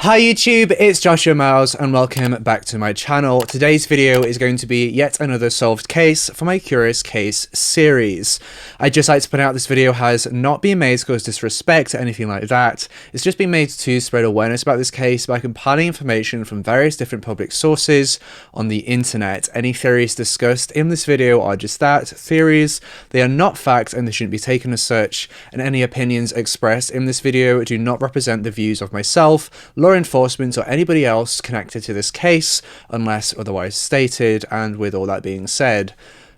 Hi YouTube, it's Joshua Miles and welcome back to my channel. Today's video is going to be yet another solved case for my Curious Case series. I'd just like to point out this video has not been made to cause disrespect or anything like that. It's just been made to spread awareness about this case by compiling information from various different public sources on the internet. Any theories discussed in this video are just that, theories. They are not fact and they shouldn't be taken as such, and any opinions expressed in this video do not represent the views of myself, law enforcement, or anybody else connected to this case unless otherwise stated. And with all that being said,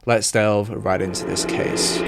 let's delve right into this case.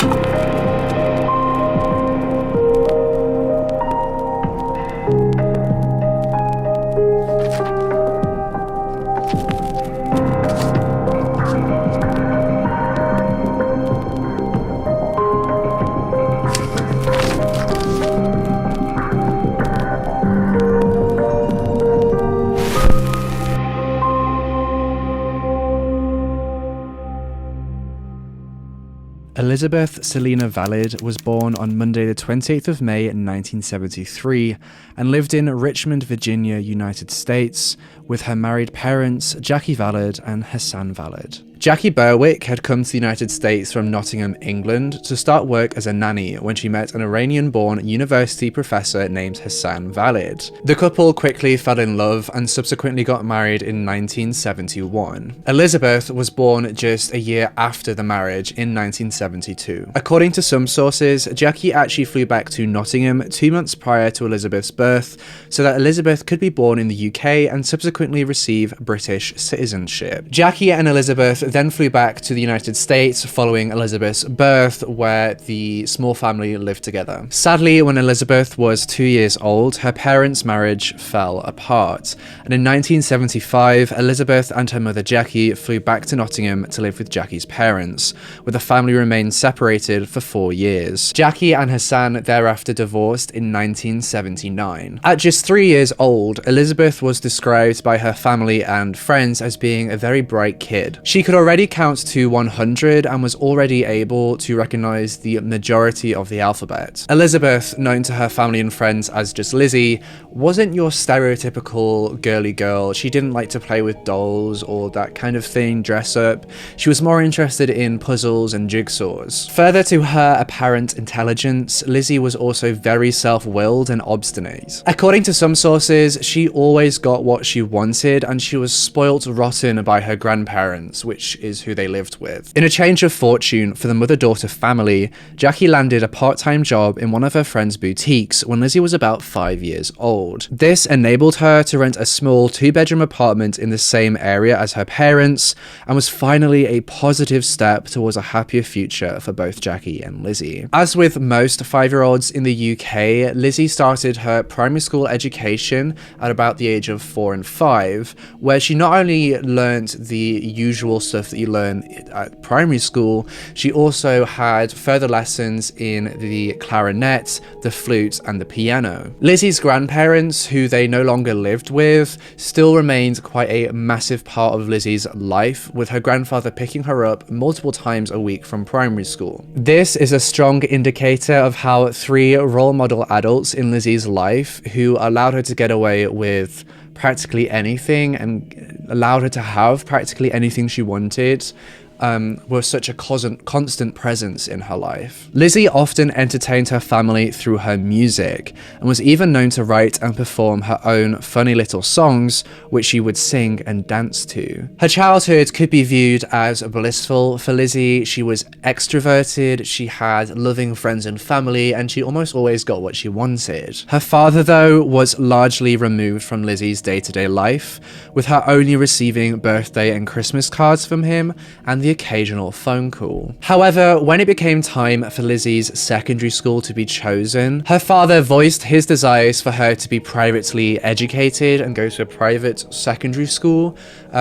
Elizabeth Selina Valid was born on Monday the 28th of May 1973 and lived in Richmond, Virginia, United States with her married parents Jackie Valid and Hassan Valid. Jackie Berwick had come to the United States from Nottingham, England to start work as a nanny when she met an Iranian-born university professor named Hassan Valid. The couple quickly fell in love and subsequently got married in 1971. Elizabeth was born just a year after the marriage in 1972. According to some sources, Jackie actually flew back to Nottingham 2 months prior to Elizabeth's birth so that Elizabeth could be born in the UK and subsequently receive British citizenship. Jackie and Elizabeth then flew back to the United States following Elizabeth's birth, where the small family lived together. Sadly, when Elizabeth was 2 years old, her parents' marriage fell apart, and in 1975, Elizabeth and her mother Jackie flew back to Nottingham to live with Jackie's parents, where the family remained separated for 4 years. Jackie and Hassan thereafter divorced in 1979. At just 3 years old, Elizabeth was described by her family and friends as being a very bright kid. She could already count to 100 and was already able to recognize the majority of the alphabet. Elizabeth, known to her family and friends as just Lizzie, wasn't your stereotypical girly girl. She didn't like to play with dolls or that kind of thing, dress up. She was more interested in puzzles and jigsaws. Further to her apparent intelligence, Lizzie was also very self-willed and obstinate. According to some sources, she always got what she wanted and she was spoilt rotten by her grandparents, which is who they lived with. In a change of fortune for the mother-daughter family, Jackie landed a part-time job in one of her friend's boutiques when Lizzie was about 5 years old. This enabled her to rent a small 2-bedroom apartment in the same area as her parents, and was finally a positive step towards a happier future for both Jackie and Lizzie. As with most 5-year-olds in the UK, Lizzie started her primary school education at about the age of 4 and 5, where she not only learnt the usual stuff that you learn at primary school, she also had further lessons in the clarinet, the flute, and the piano. Lizzie's grandparents, who they no longer lived with, still remained quite a massive part of Lizzie's life, with her grandfather picking her up multiple times a week from primary school. This is a strong indicator of how 3 role model adults in Lizzie's life, who allowed her to get away with practically anything and allowed her to have practically anything she wanted, were such a constant presence in her life. Lizzie often entertained her family through her music, and was even known to write and perform her own funny little songs, which she would sing and dance to. Her childhood could be viewed as blissful for Lizzie. She was extroverted, she had loving friends and family, and she almost always got what she wanted. Her father, though, was largely removed from Lizzie's day-to-day life, with her only receiving birthday and Christmas cards from him, and the occasional phone call. However, when it became time for Lizzie's secondary school to be chosen, her father voiced his desires for her to be privately educated and go to a private secondary school.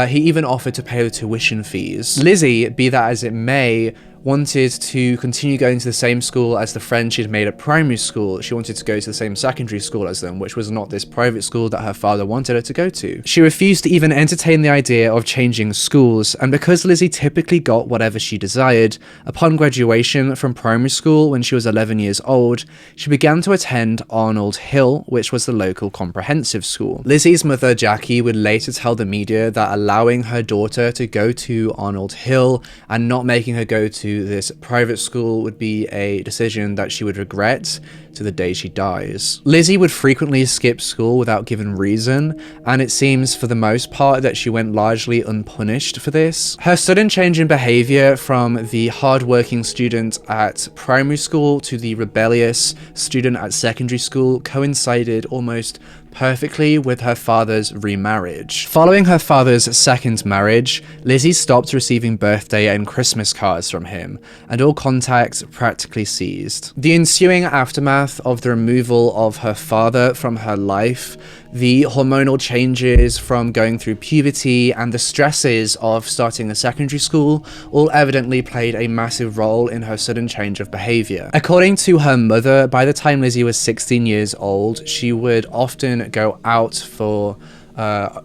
He even offered to pay the tuition fees. Lizzie, be that as it may, wanted to continue going to the same school as the friends she'd made at primary school. She wanted to go to the same secondary school as them, which was not this private school that her father wanted her to go to. She refused to even entertain the idea of changing schools, and because Lizzie typically got whatever she desired, upon graduation from primary school when she was 11 years old, she began to attend Arnold Hill, which was the local comprehensive school. Lizzie's mother, Jackie, would later tell the media that allowing her daughter to go to Arnold Hill and not making her go to this private school would be a decision that she would regret to the day she dies. Lizzie would frequently skip school without given reason, and it seems for the most part that she went largely unpunished for this. Her sudden change in behavior from the hard-working student at primary school to the rebellious student at secondary school coincided almost perfectly with her father's remarriage. Following her father's second marriage, Lizzie stopped receiving birthday and Christmas cards from him, and all contact practically ceased. The ensuing aftermath of the removal of her father from her life, the hormonal changes from going through puberty, and the stresses of starting a secondary school all evidently played a massive role in her sudden change of behavior. According to her mother, by the time Lizzie was 16 years old, she would often go out for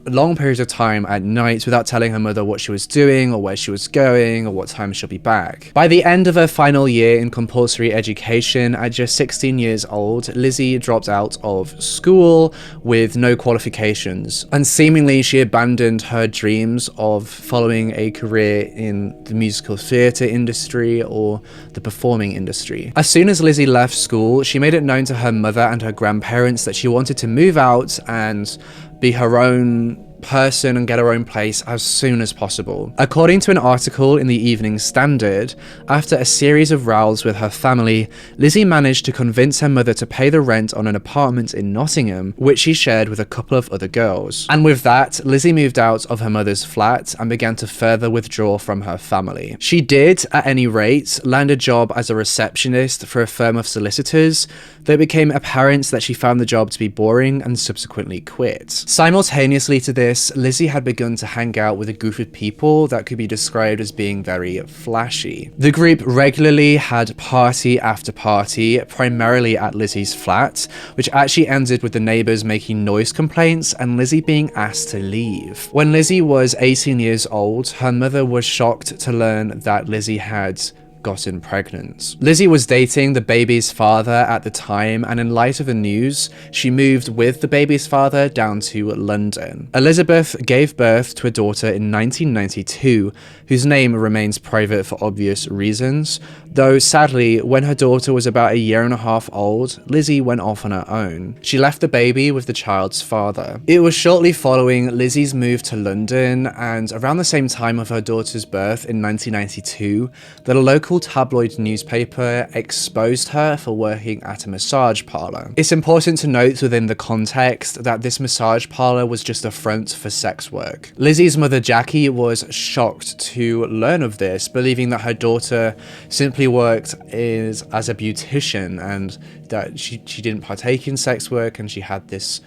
long periods of time at night without telling her mother what she was doing or where she was going or what time she'll be back. By the end of her final year in compulsory education, at just 16 years old, Lizzie dropped out of school with no qualifications, and seemingly she abandoned her dreams of following a career in the musical theatre industry or the performing industry. As soon as Lizzie left school, she made it known to her mother and her grandparents that she wanted to move out and be her own person and get her own place as soon as possible. According to an article in the Evening Standard, after a series of rows with her family, Lizzie managed to convince her mother to pay the rent on an apartment in Nottingham, which she shared with a couple of other girls. And with that, Lizzie moved out of her mother's flat and began to further withdraw from her family. She did, at any rate, land a job as a receptionist for a firm of solicitors, though it became apparent that she found the job to be boring and subsequently quit. Simultaneously to this, Lizzie had begun to hang out with a group of people that could be described as being very flashy. The group regularly had party after party, primarily at Lizzie's flat, which actually ended with the neighbours making noise complaints and Lizzie being asked to leave. When Lizzie was 18 years old, her mother was shocked to learn that Lizzie had gotten pregnant. Lizzie was dating the baby's father at the time, and in light of the news, she moved with the baby's father down to London. Elizabeth gave birth to a daughter in 1992, whose name remains private for obvious reasons, though sadly, when her daughter was about a year and a half old, Lizzie went off on her own. She left the baby with the child's father. It was shortly following Lizzie's move to London, and around the same time of her daughter's birth in 1992, that a local tabloid newspaper exposed her for working at a massage parlor. It's important to note within the context that this massage parlor was just a front for sex work. Lizzie's mother, Jackie, was shocked to learn of this, believing that her daughter simply worked as a beautician and that she didn't partake in sex work, and she had this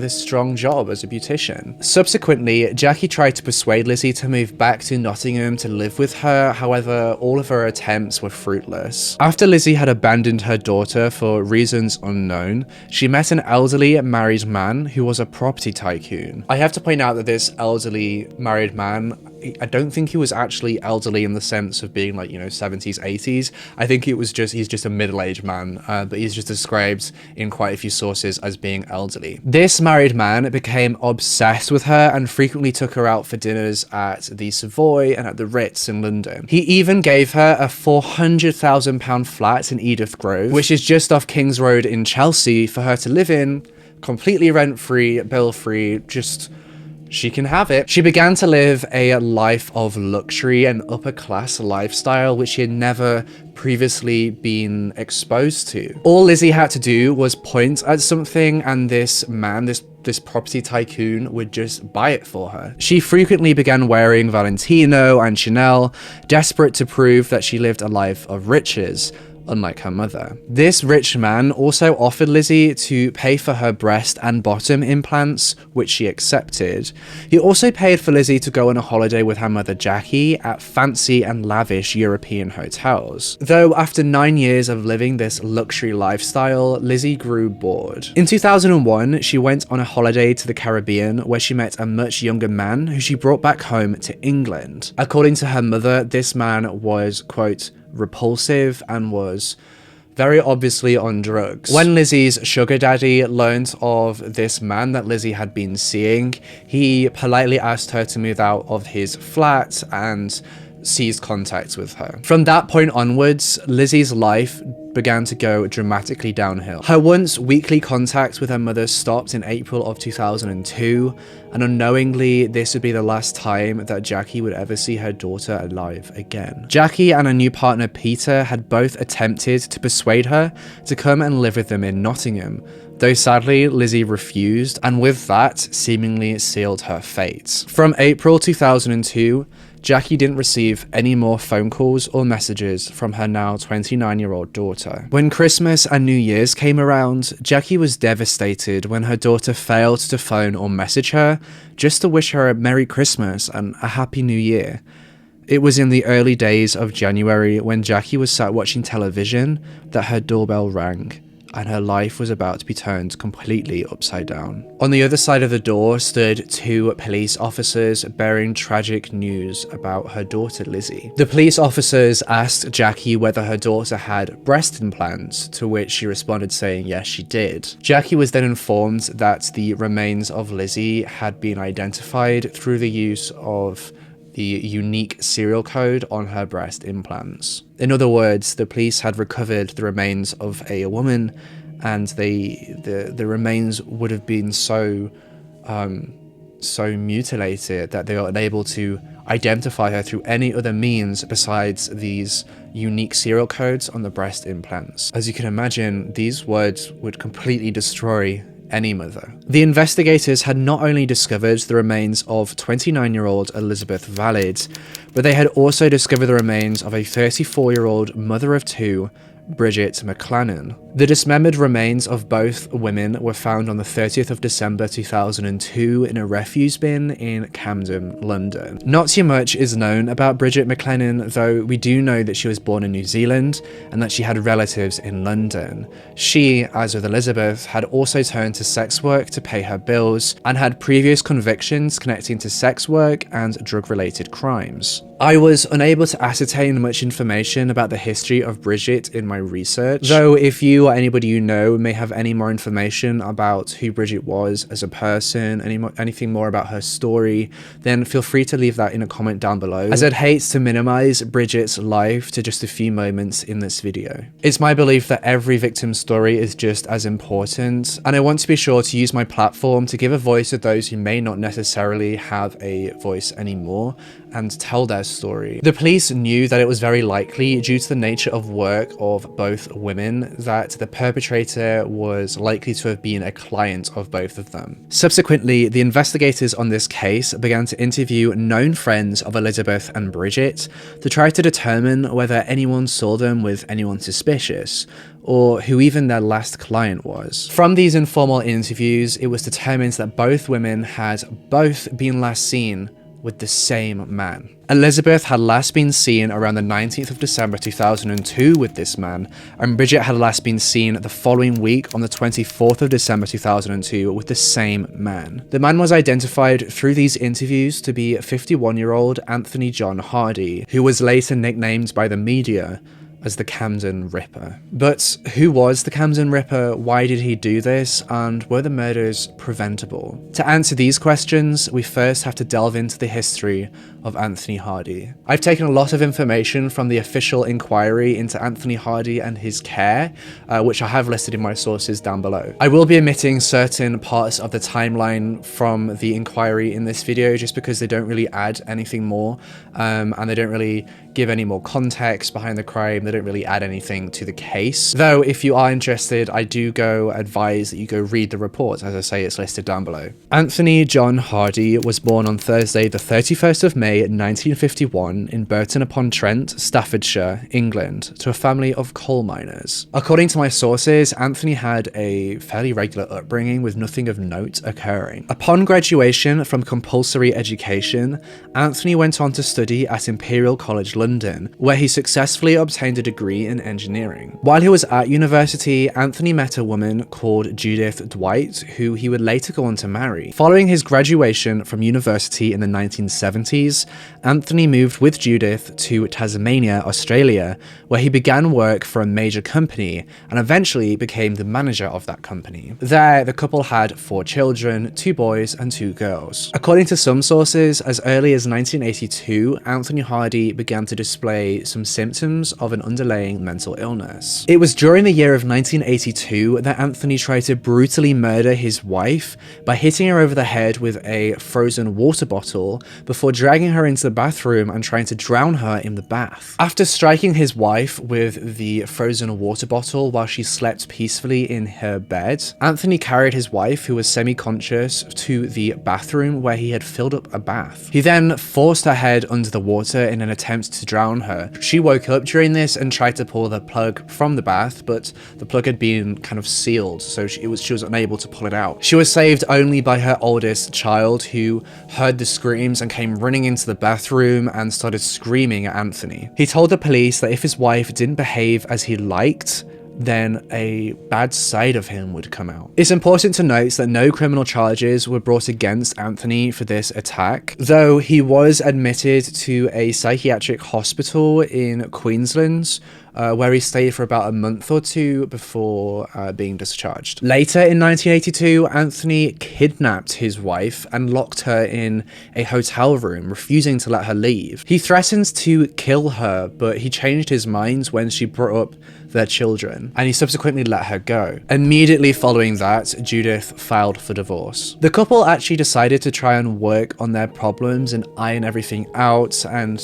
strong job as a beautician. Subsequently, Jackie tried to persuade Lizzie to move back to Nottingham to live with her. However, all of her attempts were fruitless. After Lizzie had abandoned her daughter for reasons unknown, she met an elderly married man who was a property tycoon. I have to point out that this elderly married man, I don't think he was actually elderly in the sense of being 70s, 80s. I think he's just a middle-aged man, but he's just described in quite a few sources as being elderly. This married man became obsessed with her and frequently took her out for dinners at the Savoy and at the Ritz in London. He even gave her a £400,000 flat in Edith Grove, which is just off King's Road in Chelsea, for her to live in, completely rent-free, bill-free, she can have it. She began to live a life of luxury and upper-class lifestyle, which she had never previously been exposed to. All Lizzie had to do was point at something, and this man, this property tycoon, would just buy it for her. She frequently began wearing Valentino and Chanel, desperate to prove that she lived a life of riches. unlike her mother. This rich man also offered Lizzie to pay for her breast and bottom implants, which she accepted. He also paid for Lizzie to go on a holiday with her mother Jackie at fancy and lavish European hotels. Though after 9 years of living this luxury lifestyle, Lizzie grew bored. In 2001, she went on a holiday to the Caribbean where she met a much younger man who she brought back home to England. According to her mother, this man was, quote, repulsive and was very obviously on drugs. When Lizzie's sugar daddy learned of this man that Lizzie had been seeing, he politely asked her to move out of his flat and ceased contact with her. From that point onwards, Lizzie's life began to go dramatically downhill. Her once weekly contact with her mother stopped in April of 2002, and unknowingly, this would be the last time that Jackie would ever see her daughter alive again. Jackie and her new partner Peter had both attempted to persuade her to come and live with them in Nottingham, though sadly Lizzie refused, and with that seemingly sealed her fate. From April 2002, Jackie didn't receive any more phone calls or messages from her now 29-year-old daughter. When Christmas and New Year's came around, Jackie was devastated when her daughter failed to phone or message her just to wish her a Merry Christmas and a Happy New Year. It was in the early days of January when Jackie was sat watching television that her doorbell rang, and her life was about to be turned completely upside down. On the other side of the door stood 2 police officers bearing tragic news about her daughter Lizzie. The police officers asked Jackie whether her daughter had breast implants, to which she responded saying yes, she did. Jackie was then informed that the remains of Lizzie had been identified through the use of the unique serial code on her breast implants. In other words, the police had recovered the remains of a woman, and the remains would have been so mutilated that they were unable to identify her through any other means besides these unique serial codes on the breast implants. As you can imagine, these words would completely destroy any mother. The investigators had not only discovered the remains of 29-year-old Elizabeth Valid, but they had also discovered the remains of a 34-year-old mother of 2, Bridget McLennan. The dismembered remains of both women were found on the 30th of December 2002 in a refuse bin in Camden, London. Not too much is known about Bridget McLennan, though we do know that she was born in New Zealand and that she had relatives in London. She, as with Elizabeth, had also turned to sex work to pay her bills and had previous convictions connecting to sex work and drug-related crimes. I was unable to ascertain much information about the history of Bridget in my research, though if you or anybody you know may have any more information about who Bridget was as a person, anything more about her story, then feel free to leave that in a comment down below, as I'd hate to minimize Bridget's life to just a few moments in this video. It's my belief that every victim's story is just as important, and I want to be sure to use my platform to give a voice to those who may not necessarily have a voice anymore and tell their story. The police knew that it was very likely, due to the nature of work of both women, that the perpetrator was likely to have been a client of both of them. Subsequently, the investigators on this case began to interview known friends of Elizabeth and Bridget to try to determine whether anyone saw them with anyone suspicious, or who even their last client was. From these informal interviews, it was determined that both women had both been last seen with the same man. Elizabeth had last been seen around the 19th of December 2002 with this man, and Bridget had last been seen the following week on the 24th of December 2002 with the same man. The man was identified through these interviews to be 51-year-old Anthony John Hardy, who was later nicknamed by the media as the Camden Ripper. But who was the Camden Ripper? Why did he do this? And were the murders preventable? To answer these questions, we first have to delve into the history of Anthony Hardy. I've taken a lot of information from the official inquiry into Anthony Hardy and his care, which I have listed in my sources down below. I will be omitting certain parts of the timeline from the inquiry in this video just because they don't really add anything more, and they don't really give any more context behind the crime. they don't really add anything to the case. Though, if you are interested, I do advise that you go read the report. As I say, it's listed down below. Anthony John Hardy was born on Thursday, the 31st of May, 1951, in Burton-upon-Trent, Staffordshire, England, to a family of coal miners. According to my sources, Anthony had a fairly regular upbringing with nothing of note occurring. Upon graduation from compulsory education, Anthony went on to study at Imperial College London, where he successfully obtained a degree in engineering. While he was at university, Anthony met a woman called Judith Dwight, who he would later go on to marry. Following his graduation from university in the 1970s, Anthony moved with Judith to Tasmania, Australia, where he began work for a major company and eventually became the manager of that company. There, the couple had 4 children, 2 boys and 2 girls. According to some sources, as early as 1982, Anthony Hardy began to display some symptoms of an underlying mental illness. It was during the year of 1982 that Anthony tried to brutally murder his wife by hitting her over the head with a frozen water bottle before dragging her into the bathroom and trying to drown her in the bath. After striking his wife with the frozen water bottle while she slept peacefully in her bed, Anthony carried his wife, who was semi-conscious, to the bathroom where he had filled up a bath. He then forced her head under the water in an attempt to drown her. She woke up during this and tried to pull the plug from the bath, but the plug had been kind of sealed, so she was unable to pull it out. She was saved only by her oldest child, who heard the screams and came running into the bathroom and started screaming at Anthony. He told the police that if his wife didn't behave as he liked, then a bad side of him would come out. It's important to note that no criminal charges were brought against Anthony for this attack, though he was admitted to a psychiatric hospital in Queensland, where he stayed for about a month or 2 before being discharged. Later in 1982, Anthony kidnapped his wife and locked her in a hotel room, refusing to let her leave. He threatened to kill her, but he changed his mind when she brought up their children, and he subsequently let her go. Immediately following that, Judith filed for divorce. The couple actually decided to try and work on their problems and iron everything out and,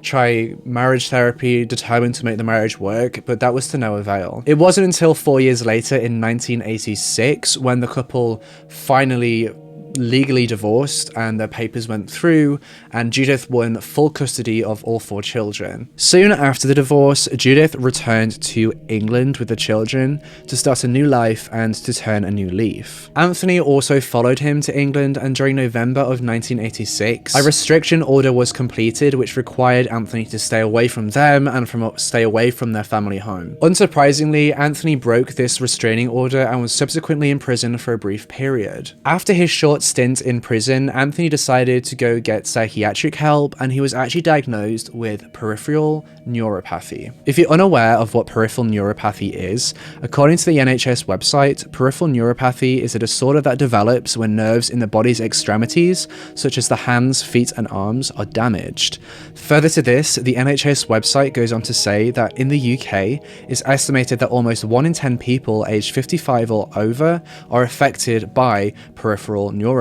try marriage therapy, determined to make the marriage work, but that was to no avail. It wasn't until 4 years later in 1986 when the couple finally legally divorced and their papers went through, and Judith won full custody of all 4 children. Soon after the divorce, Judith returned to England with the children to start a new life and to turn a new leaf. Anthony also followed him to England, and during November of 1986, a restriction order was completed which required Anthony to stay away from them and stay away from their family home. Unsurprisingly, Anthony broke this restraining order and was subsequently imprisoned for a brief period. After his short stint in prison, Anthony decided to go get psychiatric help, and he was actually diagnosed with peripheral neuropathy. If you're unaware of what peripheral neuropathy is, according to the NHS website, peripheral neuropathy is a disorder that develops when nerves in the body's extremities, such as the hands, feet, and arms, are damaged. Further to this, the NHS website goes on to say that in the UK, it's estimated that almost 1 in 10 people aged 55 or over are affected by peripheral neuropathy.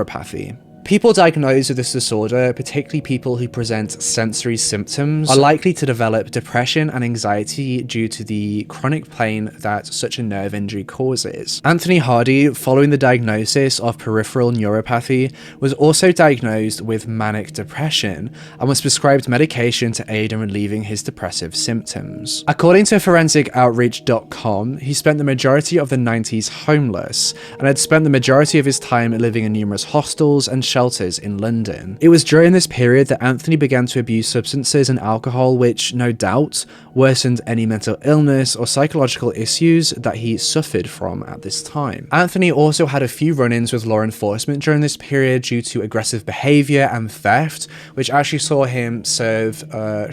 People diagnosed with this disorder, particularly people who present sensory symptoms, are likely to develop depression and anxiety due to the chronic pain that such a nerve injury causes. Anthony Hardy, following the diagnosis of peripheral neuropathy, was also diagnosed with manic depression and was prescribed medication to aid in relieving his depressive symptoms. According to forensicoutreach.com, he spent the majority of the 90s homeless and had spent the majority of his time living in numerous hostels and shelters in London. It was during this period that Anthony began to abuse substances and alcohol, which no doubt worsened any mental illness or psychological issues that he suffered from at this time. Anthony also had a few run-ins with law enforcement during this period due to aggressive behavior and theft, which actually saw him serve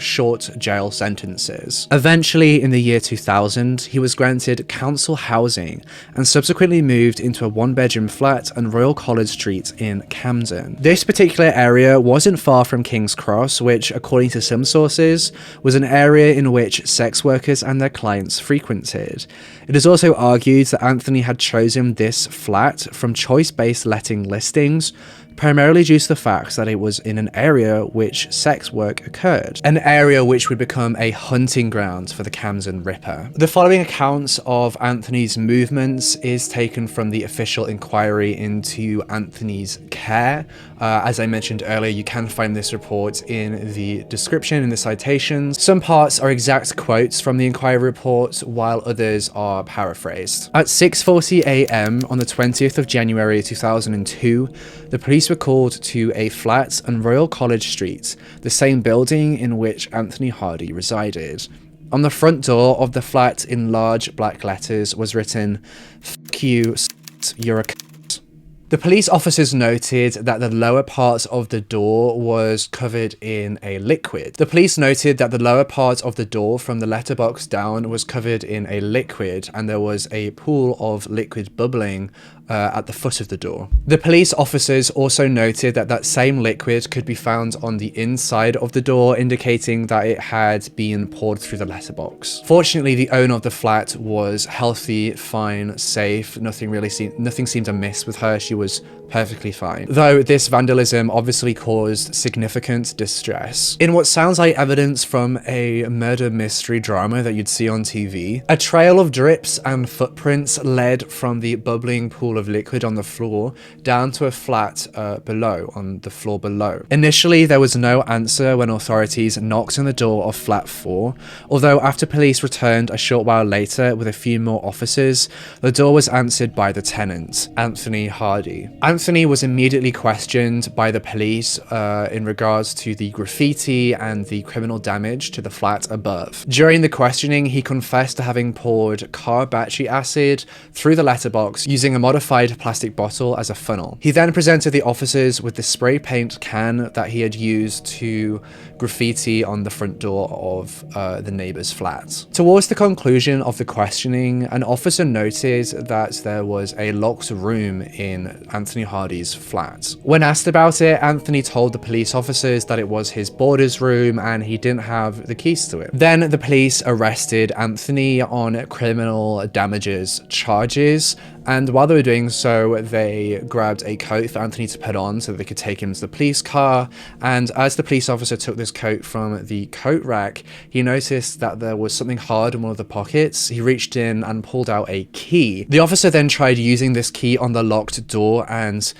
short jail sentences. Eventually, in the year 2000, he was granted council housing and subsequently moved into a 1-bedroom flat on Royal College Street in Camden. This particular area wasn't far from King's Cross, which, according to some sources, was an area in which sex workers and their clients frequented. It is also argued that Anthony had chosen this flat from choice-based letting listings primarily due to the fact that it was in an area which sex work occurred, an area which would become a hunting ground for the Camden Ripper. The following accounts of Anthony's movements is taken from the official inquiry into Anthony's care. As I mentioned earlier, you can find this report in the description, in the citations. Some parts are exact quotes from the inquiry report, while others are paraphrased. At 6:40 a.m. on the 20th of January 2002, the police were called to a flat on Royal College Street, the same building in which Anthony Hardy resided. On the front door of the flat in large black letters was written, "Fuck you, you're a cunt." The police officers noted that the lower part of the door was covered in a liquid. The police noted that the lower part of the door from the letterbox down was covered in a liquid, and there was a pool of liquid bubbling at the foot of the door. The police officers also noted that that same liquid could be found on the inside of the door, indicating that it had been poured through the letterbox. Fortunately, the owner of the flat was healthy, fine, safe. Nothing seemed amiss with her. She was perfectly fine. Though this vandalism obviously caused significant distress. In what sounds like evidence from a murder mystery drama that you'd see on TV, a trail of drips and footprints led from the bubbling pool of liquid on the floor down to a flat below, on the floor below. Initially, there was no answer when authorities knocked on the door of flat 4, although after police returned a short while later with a few more officers, the door was answered by the tenant, Anthony Hardy. Anthony was immediately questioned by the police in regards to the graffiti and the criminal damage to the flat above. During the questioning, he confessed to having poured car battery acid through the letterbox using a modified plastic bottle as a funnel. He then presented the officers with the spray paint can that he had used to graffiti on the front door of the neighbor's flat. Towards the conclusion of the questioning, an officer noted that there was a locked room in Anthony Hardy's flat. When asked about it, Anthony told the police officers that it was his boarder's room and he didn't have the keys to it. Then the police arrested Anthony on criminal damages charges, and while they were doing so, they grabbed a coat for Anthony to put on so that they could take him to the police car. And as the police officer took this coat from the coat rack, he noticed that there was something hard in one of the pockets. He reached in and pulled out a key. The officer then tried using this key on the locked door, and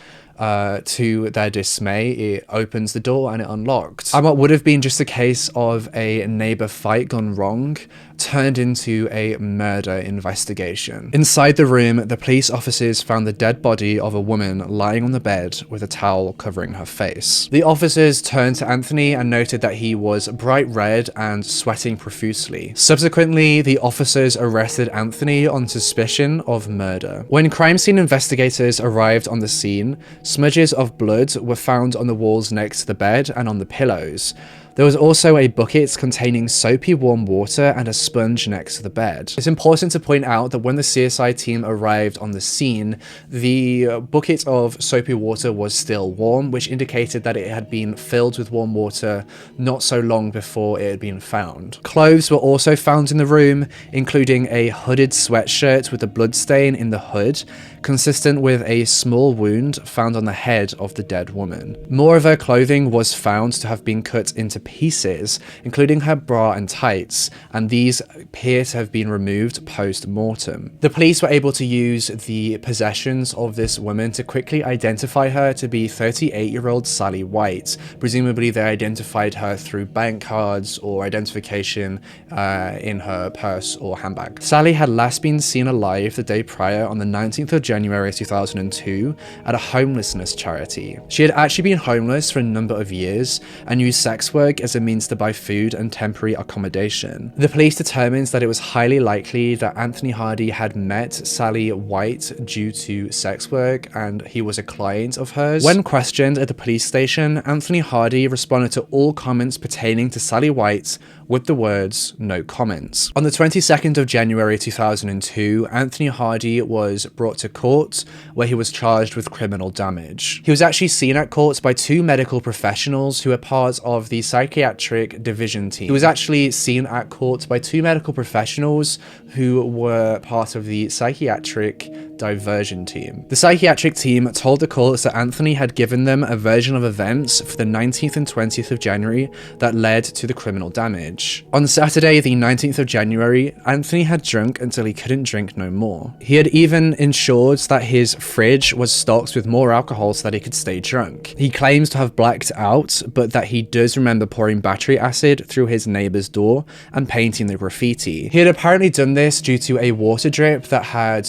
to their dismay, it opens the door and it unlocked. And what would have been just a case of a neighbor fight gone wrong turned into a murder investigation. Inside the room, the police officers found the dead body of a woman lying on the bed with a towel covering her face. The officers turned to Anthony and noted that he was bright red and sweating profusely. Subsequently, the officers arrested Anthony on suspicion of murder. When crime scene investigators arrived on the scene, smudges of blood were found on the walls next to the bed and on the pillows. There was also a bucket containing soapy warm water and a sponge next to the bed. It's important to point out that when the CSI team arrived on the scene, the bucket of soapy water was still warm, which indicated that it had been filled with warm water not so long before it had been found. Clothes were also found in the room, including a hooded sweatshirt with a bloodstain in the hood, consistent with a small wound found on the head of the dead woman. More of her clothing was found to have been cut into pieces, including her bra and tights, and these appear to have been removed post-mortem. The police were able to use the possessions of this woman to quickly identify her to be 38-year-old Sally White. Presumably they identified her through bank cards or identification in her purse or handbag. Sally had last been seen alive the day prior on the 19th of January 2002 at a homelessness charity. She had actually been homeless for a number of years and used sex work as a means to buy food and temporary accommodation. The police determined that it was highly likely that Anthony Hardy had met Sally White due to sex work and he was a client of hers. When questioned at the police station, Anthony Hardy responded to all comments pertaining to Sally White with the words, "no comments." On the 22nd of January 2002, Anthony Hardy was brought to court where he was charged with criminal damage. He was actually seen at court by 2 medical professionals who are part of the Psychiatric division team. He was actually seen at court by 2 medical professionals who were part of the Psychiatric diversion team. The psychiatric team told the courts that Anthony had given them a version of events for the 19th and 20th of January that led to the criminal damage. On Saturday, the 19th of January, Anthony had drunk until he couldn't drink no more. He had even ensured that his fridge was stocked with more alcohol so that he could stay drunk. He claims to have blacked out, but that he does remember pouring battery acid through his neighbor's door and painting the graffiti. He had apparently done this due to a water drip that had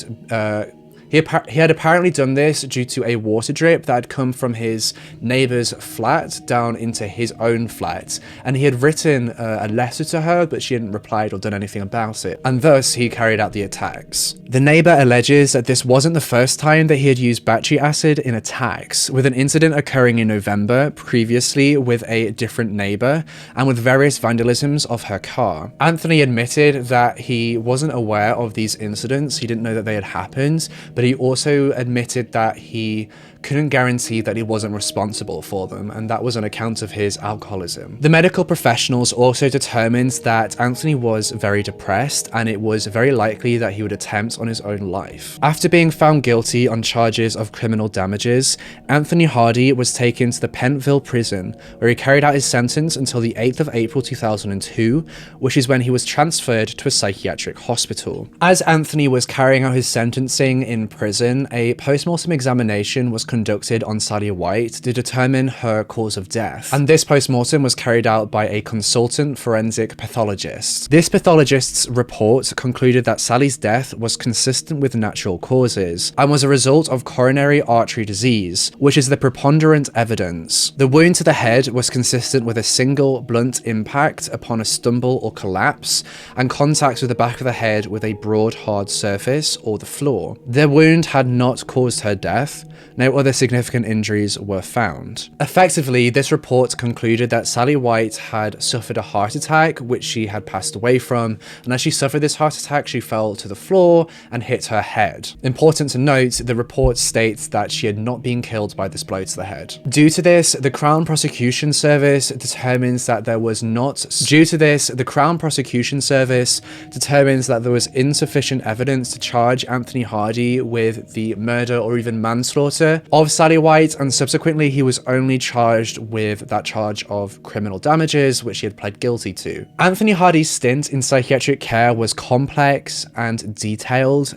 He had apparently done this due to a water drip that had come from his neighbour's flat down into his own flat, and he had written a letter to her, but she hadn't replied or done anything about it, and thus he carried out the attacks. The neighbour alleges that this wasn't the first time that he had used battery acid in attacks, with an incident occurring in November previously with a different neighbour, and with various vandalisms of her car. Anthony admitted that he wasn't aware of these incidents, he didn't know that they had happened, but he also admitted that he couldn't guarantee that he wasn't responsible for them, and that was on account of his alcoholism. The medical professionals also determined that Anthony was very depressed, and it was very likely that he would attempt on his own life. After being found guilty on charges of criminal damages, Anthony Hardy was taken to the Pentville prison, where he carried out his sentence until the 8th of April 2002, which is when he was transferred to a psychiatric hospital. As Anthony was carrying out his sentencing in prison, a post-mortem examination was conducted on Sally White to determine her cause of death, and this post-mortem was carried out by a consultant forensic pathologist. This pathologist's report concluded that Sally's death was consistent with natural causes and was a result of coronary artery disease, which is the preponderant evidence. The wound to the head was consistent with a single blunt impact upon a stumble or collapse, and contact with the back of the head with a broad hard surface or the floor. The wound had not caused her death. No other significant injuries were found. Effectively, this report concluded that Sally White had suffered a heart attack, which she had passed away from, and as she suffered this heart attack, she fell to the floor and hit her head. Important to note, the report states that she had not been killed by this blow to the head. Due to this, the Crown Prosecution Service determines that there was insufficient evidence to charge Anthony Hardy with the murder or even manslaughter of Sally White, and subsequently he was only charged with that charge of criminal damages, which he had pled guilty to. Anthony Hardy's stint in psychiatric care was complex and detailed.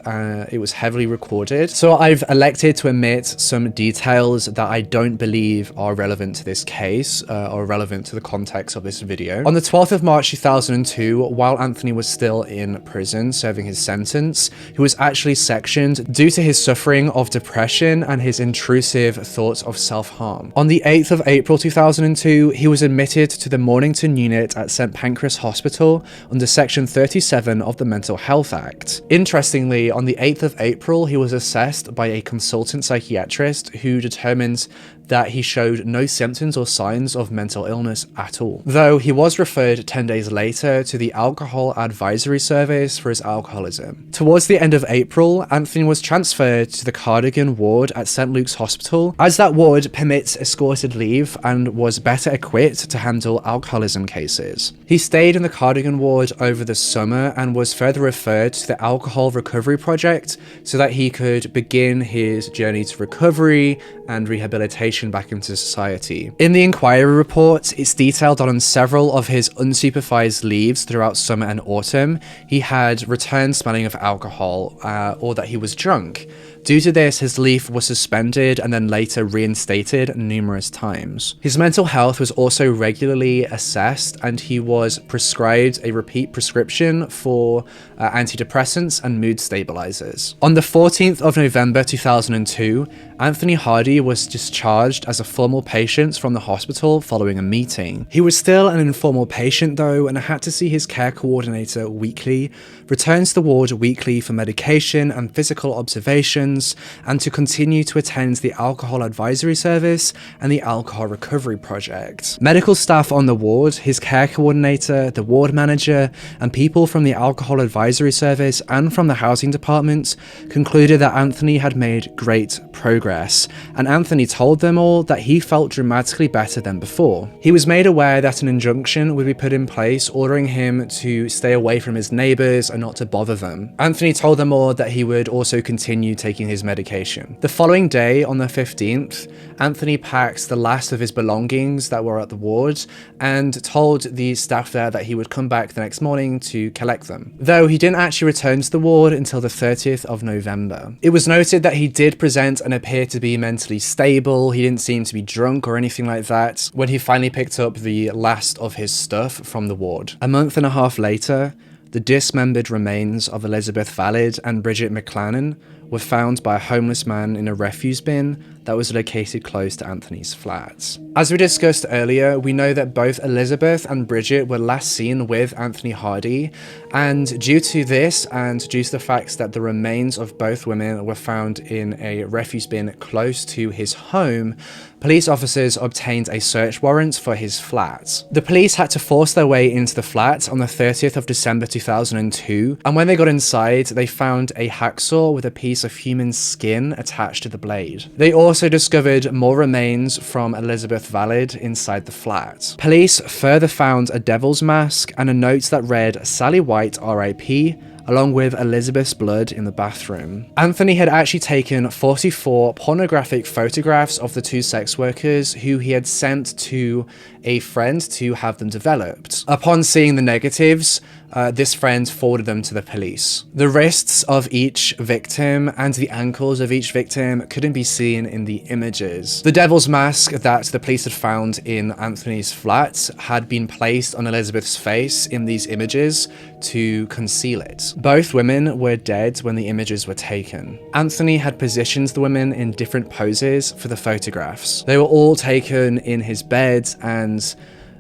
It was heavily recorded, so I've elected to omit some details that I don't believe are relevant to this case or relevant to the context of this video. On the 12th of March 2002, while Anthony was still in prison serving his sentence, he was actually sectioned due to his suffering of depression and his intrusive thoughts of self-harm. On the 8th of April 2002, he was admitted to the Mornington unit at St Pancras Hospital under Section 37 of the Mental Health Act. Interestingly, on the 8th of April, he was assessed by a consultant psychiatrist who determined that he showed no symptoms or signs of mental illness at all, though he was referred 10 days later to the Alcohol Advisory Service for his alcoholism. Towards the end of April, Anthony was transferred to the Cardigan ward at St Luke's Hospital, as that ward permits escorted leave and was better equipped to handle alcoholism cases. He stayed in the Cardigan ward over the summer and was further referred to the Alcohol Recovery Project so that he could begin his journey to recovery and rehabilitation back into society. In the inquiry report, it's detailed that on several of his unsupervised leaves throughout summer and autumn, he had returned smelling of alcohol or that he was drunk. Due to this, his leave was suspended and then later reinstated numerous times. His mental health was also regularly assessed, and he was prescribed a repeat prescription for antidepressants and mood stabilizers. On the 14th of November 2002, Anthony Hardy was discharged as a formal patient from the hospital following a meeting. He was still an informal patient though, and had to see his care coordinator weekly, return to the ward weekly for medication and physical observations, and to continue to attend the Alcohol Advisory Service and the Alcohol Recovery Project. Medical staff on the ward, his care coordinator, the ward manager, and people from the Alcohol Advisory Service and from the housing department concluded that Anthony had made great progress, and Anthony told them them all that he felt dramatically better than before. He was made aware that an injunction would be put in place ordering him to stay away from his neighbors and not to bother them. Anthony told them all that he would also continue taking his medication. The following day, on the 15th, Anthony packed the last of his belongings that were at the ward and told the staff there that he would come back the next morning to collect them, though he didn't actually return to the ward until the 30th of November. It was noted that he did present and appear to be mentally stable. He didn't seem to be drunk or anything like that when he finally picked up the last of his stuff from the ward. A month and a half later, the dismembered remains of Elizabeth Valid and Bridget McClannon were found by a homeless man in a refuse bin that was located close to Anthony's flat. As we discussed earlier, we know that both Elizabeth and Bridget were last seen with Anthony Hardy, and due to this and due to the fact that the remains of both women were found in a refuse bin close to his home, police officers obtained a search warrant for his flat. The police had to force their way into the flat on the 30th of December 2002, and when they got inside, they found a hacksaw with a piece of human skin attached to the blade. They also discovered more remains from Elizabeth Valid inside the flat. Police further found a devil's mask and a note that read "Sally White RIP," along with Elizabeth's blood in the bathroom. Anthony had actually taken 44 pornographic photographs of the two sex workers who he had sent to a friend to have them developed. Upon seeing the negatives, this friend forwarded them to the police. The wrists of each victim and the ankles of each victim couldn't be seen in the images. The devil's mask that the police had found in Anthony's flat had been placed on Elizabeth's face in these images to conceal it. Both women were dead when the images were taken. Anthony had positioned the women in different poses for the photographs. They were all taken in his bed and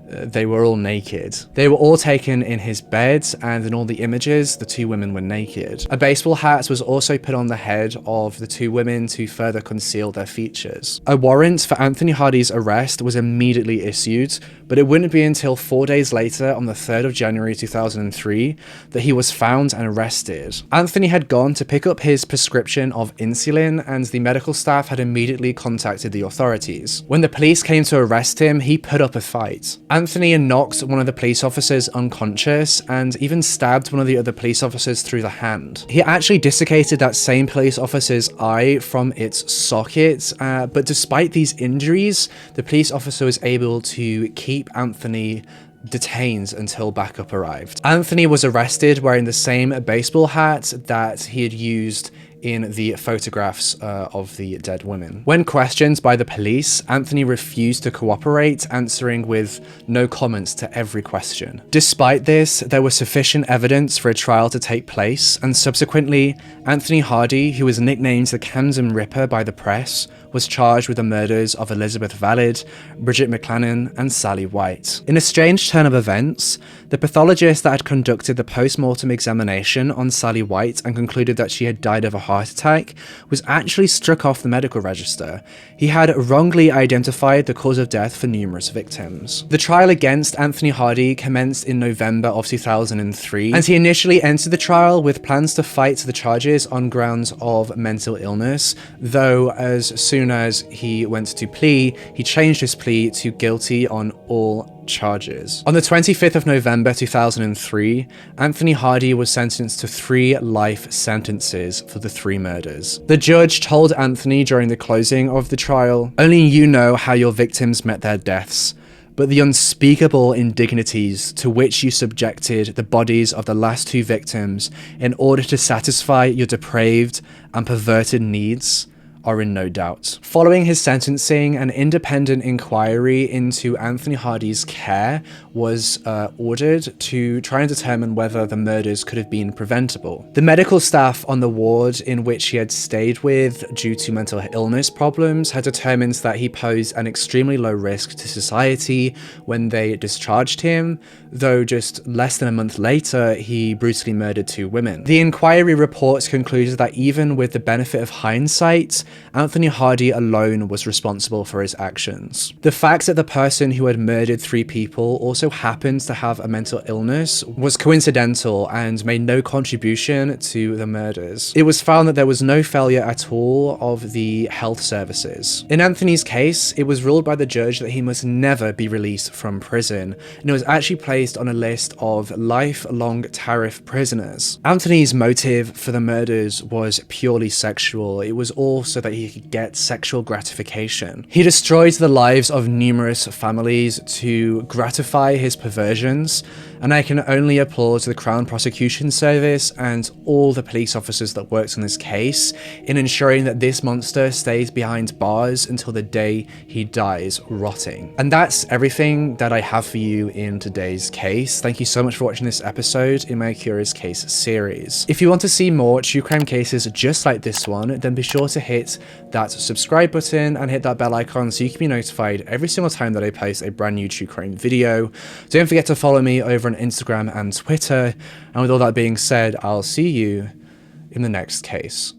they were all naked. They were all taken in his bed, and in all the images, the two women were naked. A baseball hat was also put on the head of the two women to further conceal their features. A warrant for Anthony Hardy's arrest was immediately issued, but it wouldn't be until 4 days later, on the 3rd of January 2003, that he was found and arrested. Anthony had gone to pick up his prescription of insulin, and the medical staff had immediately contacted the authorities. When the police came to arrest him, he put up a fight. Anthony knocked one of the police officers unconscious and even stabbed one of the other police officers through the hand. He actually desiccated that same police officer's eye from its socket, but despite these injuries, the police officer was able to keep Anthony detained until backup arrived. Anthony was arrested wearing the same baseball hat that he had used in the photographs of the dead women. When questioned by the police, Anthony refused to cooperate, answering with no comments to every question. Despite this, there was sufficient evidence for a trial to take place, and subsequently, Anthony Hardy, who was nicknamed the Camden Ripper by the press, was charged with the murders of Elizabeth Valid, Bridget McClannon, and Sally White. In a strange turn of events, the pathologist that had conducted the post-mortem examination on Sally White and concluded that she had died of a heart attack was actually struck off the medical register. He had wrongly identified the cause of death for numerous victims. The trial against Anthony Hardy commenced in November of 2003, and he initially entered the trial with plans to fight the charges on grounds of mental illness, though as soon as he went to plea, he changed his plea to guilty on all charges. On the 25th of November 2003, Anthony Hardy was sentenced to 3 life sentences for the 3 murders. The judge told Anthony during the closing of the trial, "Only you know how your victims met their deaths, but the unspeakable indignities to which you subjected the bodies of the last 2 victims in order to satisfy your depraved and perverted needs are in no doubt." Following his sentencing, an independent inquiry into Anthony Hardy's care was ordered to try and determine whether the murders could have been preventable. The medical staff on the ward in which he had stayed with due to mental illness problems had determined that he posed an extremely low risk to society when they discharged him, though just less than a month later, he brutally murdered 2 women. The inquiry reports concluded that even with the benefit of hindsight, Anthony Hardy alone was responsible for his actions. The fact that the person who had murdered 3 people also happened to have a mental illness was coincidental and made no contribution to the murders. It was found that there was no failure at all of the health services. In Anthony's case, it was ruled by the judge that he must never be released from prison, and it was actually placed on a list of lifelong tariff prisoners. Anthony's motive for the murders was purely sexual. It was all so that he could get sexual gratification. He destroyed the lives of numerous families to gratify his perversions, and I can only applaud the Crown Prosecution Service and all the police officers that worked on this case in ensuring that this monster stays behind bars until the day he dies rotting. And that's everything that I have for you in today's case. Thank you so much for watching this episode in my Curious Case series. If you want to see more true crime cases just like this one, then be sure to hit that subscribe button and hit that bell icon so you can be notified every single time that I post a brand new true crime video. Don't forget to follow me over on Instagram and Twitter. And with all that being said, I'll see you in the next case.